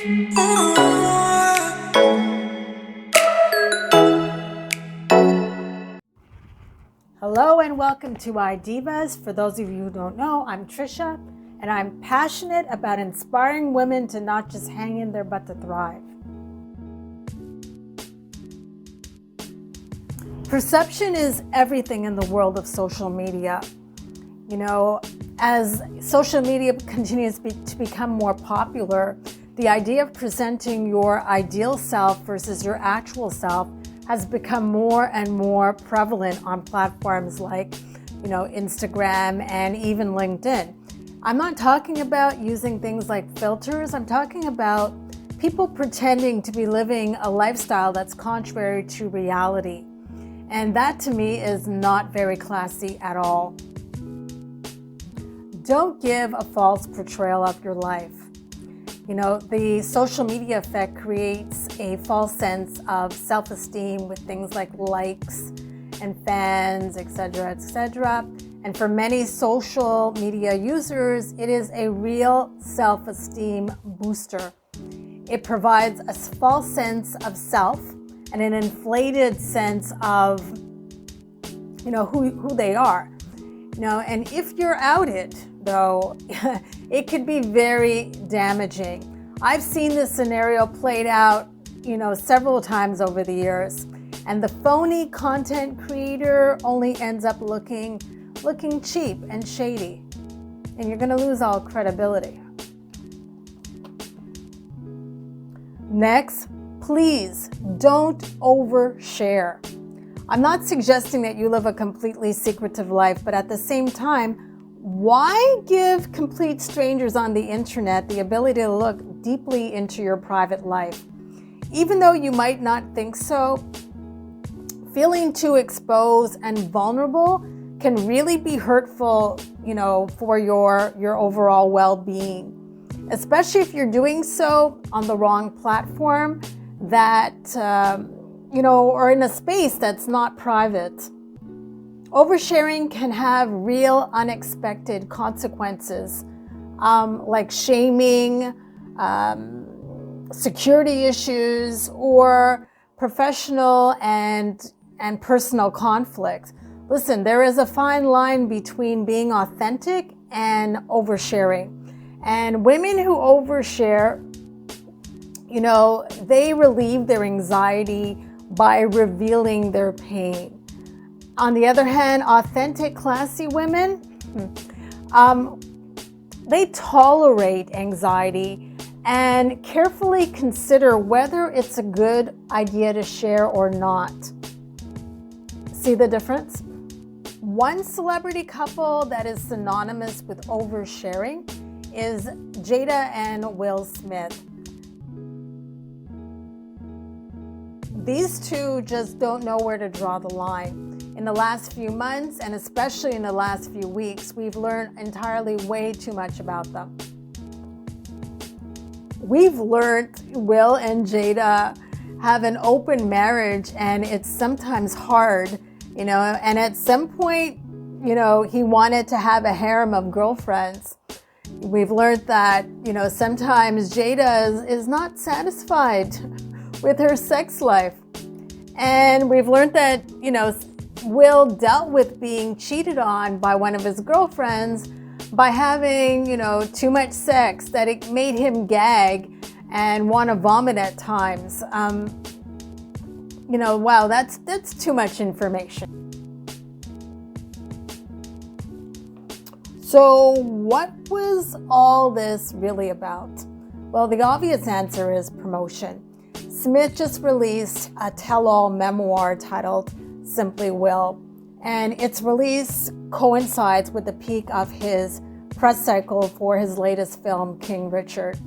Hello and welcome to iDIVAS. For those of you who don't know, I'm Tricia, and I'm passionate about inspiring women to not just hang in there but to thrive. Perception is everything in the world of social media. You know, as social media continues to become more popular, the idea of presenting your ideal self versus your actual self has become more and more prevalent on platforms like, Instagram and even LinkedIn. I'm not talking about using things like filters. I'm talking about people pretending to be living a lifestyle that's contrary to reality. And that to me is not very classy at all. Don't give a false portrayal of your life. The social media effect creates a false sense of self-esteem with things like likes and fans, etc., etc. And for many social media users, it is a real self-esteem booster. It provides a false sense of self and an inflated sense of, who they are. And if you're outed, though, it could be very damaging. I've seen this scenario played out, several times over the years. And the phony content creator only ends up looking cheap and shady. And you're going to lose all credibility. Next, please don't overshare. I'm not suggesting that you live a completely secretive life, but at the same time, why give complete strangers on the internet the ability to look deeply into your private life? Even though you might not think so, feeling too exposed and vulnerable can really be hurtful, for your overall well-being, especially if you're doing so on the wrong platform that, or in a space that's not private. Oversharing can have real unexpected consequences, like shaming, security issues, or professional and personal conflict. Listen, there is a fine line between being authentic and oversharing. And women who overshare, they relieve their anxiety by revealing their pain. On the other hand, authentic, classy women, they tolerate anxiety and carefully consider whether it's a good idea to share or not. See the difference? One celebrity couple that is synonymous with oversharing is Jada and Will Smith. These two just don't know where to draw the line. In the last few months, and especially in the last few weeks, we've learned entirely way too much about them. We've learned Will and Jada have an open marriage, and it's sometimes hard, and at some point, he wanted to have a harem of girlfriends. We've learned that, sometimes Jada is not satisfied with her sex life. And we've learned that, Will dealt with being cheated on by one of his girlfriends by having, too much sex that it made him gag and want to vomit at times. Wow, that's too much information. So what was all this really about? Well, the obvious answer is promotion. Smith just released a tell-all memoir titled Simply Will, and its release coincides with the peak of his press cycle for his latest film, King Richard.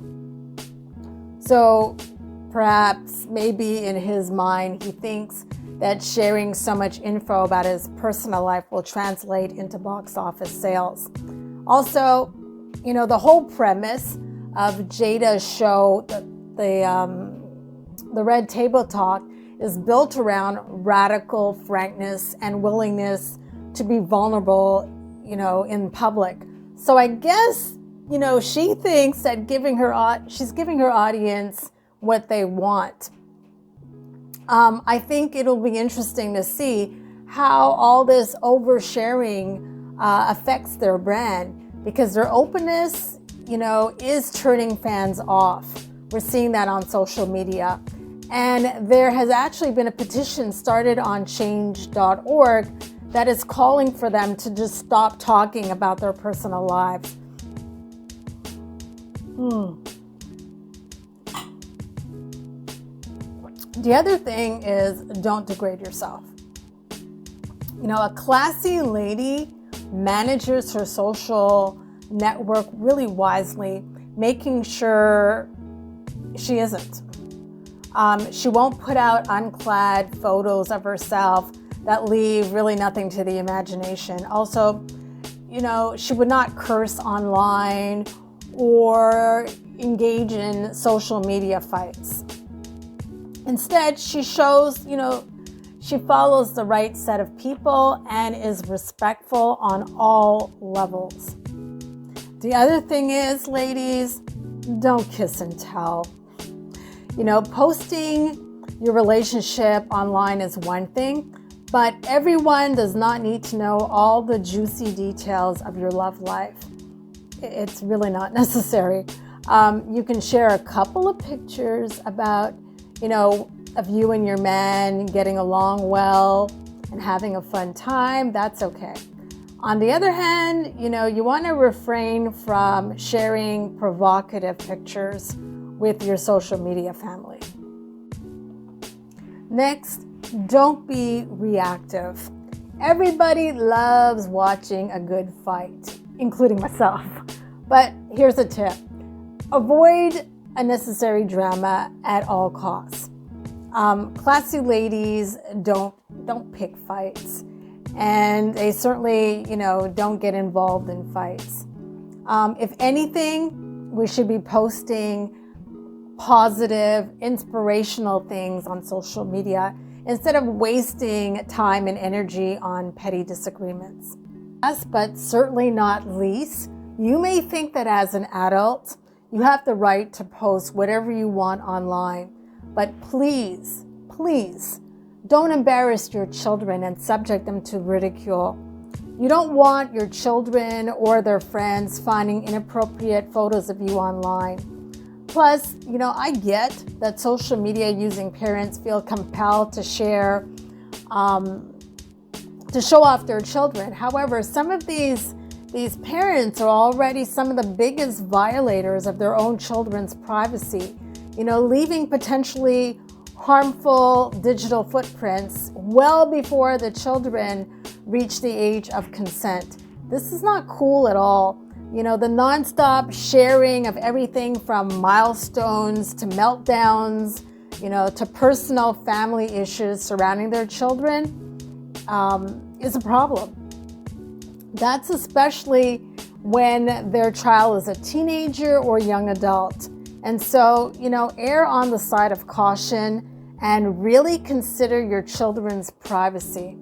So perhaps, maybe in his mind, he thinks that sharing so much info about his personal life will translate into box office sales. Also, the whole premise of Jada's show, the Red Table Talk, is built around radical frankness and willingness to be vulnerable, in public. So I guess you know, she thinks that she's giving her audience what they want. I think it'll be interesting to see how all this oversharing affects their brand, because their openness, you know, is turning fans off. We're seeing that on social media. And there has actually been a petition started on change.org that is calling for them to just stop talking about their personal lives. The other thing is, don't degrade yourself. You know, a classy lady manages her social network really wisely, making sure she isn't. She won't put out unclad photos of herself that leave really nothing to the imagination. Also, you know, she would not curse online or engage in social media fights. Instead, she shows, you know, she follows the right set of people and is respectful on all levels. The other thing is, ladies, don't kiss and tell. You know, posting your relationship online is one thing, but everyone does not need to know all the juicy details of your love life. It's really not necessary. You can share a couple of pictures about, you know, of you and your man getting along well and having a fun time. That's okay. On the other hand, you know, you want to refrain from sharing provocative pictures with your social media family. Next, don't be reactive. Everybody loves watching a good fight, including myself. But here's a tip. Avoid unnecessary drama at all costs. Classy ladies don't pick fights, and they certainly, you know, don't get involved in fights. If anything, we should be posting positive, inspirational things on social media instead of wasting time and energy on petty disagreements. Last but certainly not least, you may think that as an adult, you have the right to post whatever you want online, but please, please don't embarrass your children and subject them to ridicule. You don't want your children or their friends finding inappropriate photos of you online. Plus, you know, I get that social media using parents feel compelled to share, to show off their children. However, some of these parents are already some of the biggest violators of their own children's privacy, you know, leaving potentially harmful digital footprints well before the children reach the age of consent. This is not cool at all. You know, the nonstop sharing of everything from milestones to meltdowns, you know, to personal family issues surrounding their children is a problem. That's especially when their child is a teenager or young adult. And so, you know, err on the side of caution and really consider your children's privacy.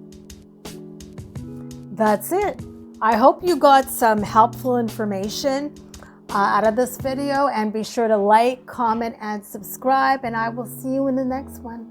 That's it. I hope you got some helpful information out of this video, and be sure to like, comment, and subscribe, and I will see you in the next one.